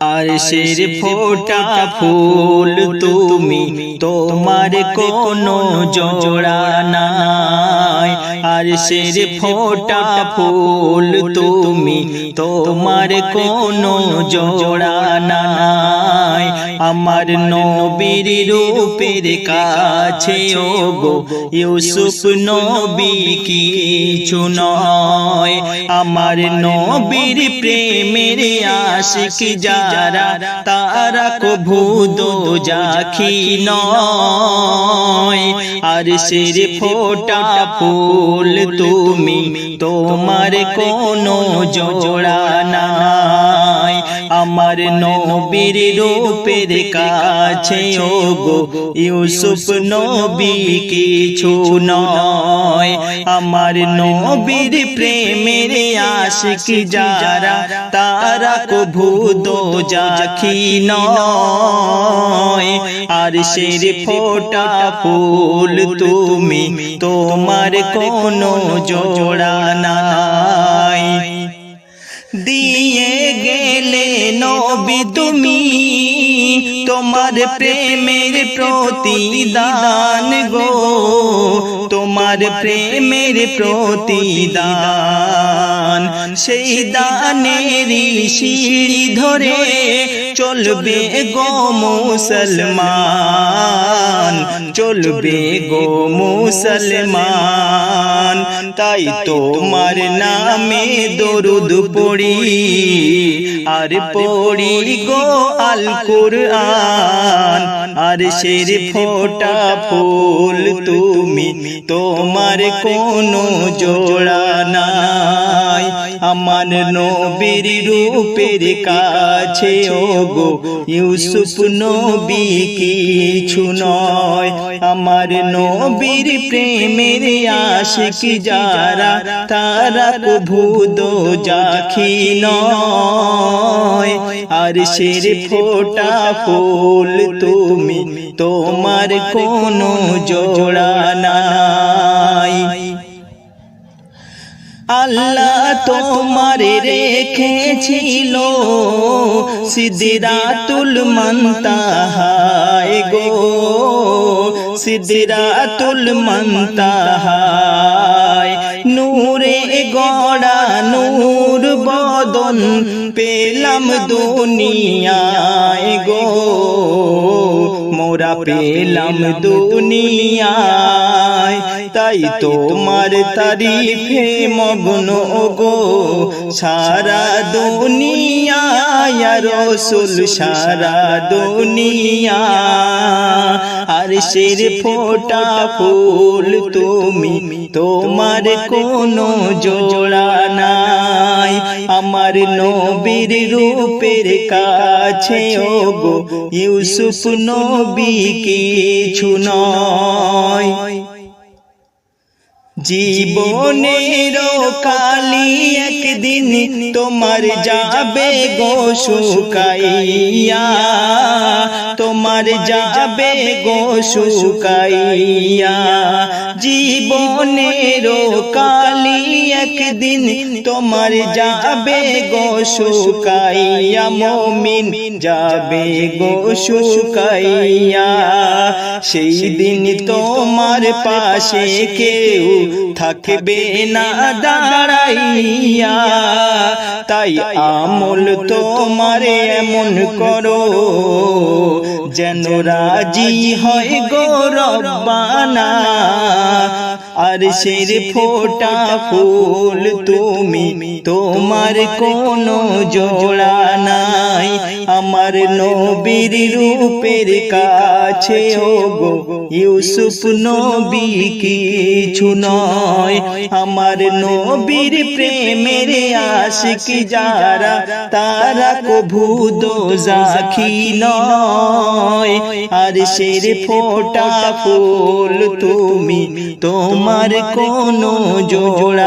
আরশের ফোটা ফুল তুমি, তোমার কোনো জোড়া নাই। আরশের ফোটা ফুল তুমি, তোমার কোনো জোড়া নাই। আমার নবীর রূপের কাছে ওগো ইউসুফ নবী কিছু নয়। আমার নবীর প্রেমের আশিক যারা, তারা কভু দোজাখী নয়। আরশের ফোটা ফুল তুমি, তোমার কোনো জোড়া নাই। আমার নবীর রূপের কাছে ওগো ইউসুফ নবী কিছু নয়। আমার নবীর প্রেমের আশিক যারা, তারা কভু দোজাখী নয়। আরশের ফোটা ফুল তুমি, তোমার কোনো জোড়া নাই। দিয়ে গেলে নবী তুমি, তোমার প্রেমের প্রতিদান গো, তোমার প্রেমের প্রতিদান। সেই দানেরই সিঁড়ি ধরে চলবে গো মুসলমান, চলবে গো মুসলমান। তাই তোমার নামে দরুদ পড়ি, আর পড়ি গো আল কুরআন। আরশের ফোটা ফুল তুমি, তোমার কোনো জোড়া নাই। আমার নবীর রূপের কাছে ওগো ইউসুফ নবী কিছু নয়। আমার নবীর প্রেমের আশিক যারা, তারা কভু দোজাখী নয়। আরশের ফোটা ফুল তুমি, তোমার কোনো জোড়া নাই। আল্লাহ তোমার রেখেছিল সিদরাতুল মুনতাহায় গো, সিদরাতুল মুনতাহায়। নূরে গড়া নূর বদন পেলাম দুনিয়ায় গো, মোরা পেলাম দুনিয়ায়। তাই তোমার তারিফে মগ্ন গো সারা দুনিয়া, ইয়া রাসূল সারা দুনিয়া। আরশের ফোটা ফুল তুমি, তোমার কোনো জোড়া নাই। আমার নবীর রূপের কাছে ওগো ইউসুফ নবী কিছু নয়। জীবনের কালি একদিন তোমার যাবে গো শুকাইয়া, তোমার যাবে গো শুকাইয়া। জীবনের কালি একদিন তোমার যাবে গো শুকাইয়া, মুমিন যাবে গো শুকাইয়া। সেই দিন তোমার পাশে কেউ থাকবে না দাঁড়াইয়া। তাই আমল তোমার এমন করো, যেন রাজি হয় গো রব্বানা। আরশের ফোটা ফুল তুমি, তোমার কোনো জোড়া নাই। আমার নবীর রূপের কাছে ওগো ইউসুফ নবী কিছু নয়। আমার নবীর প্রেমের আশিক যারা, তারা কভু দোজাখী নয়। আরশের ফোটা ফুল তুমি, তোমার কোনো জোড়া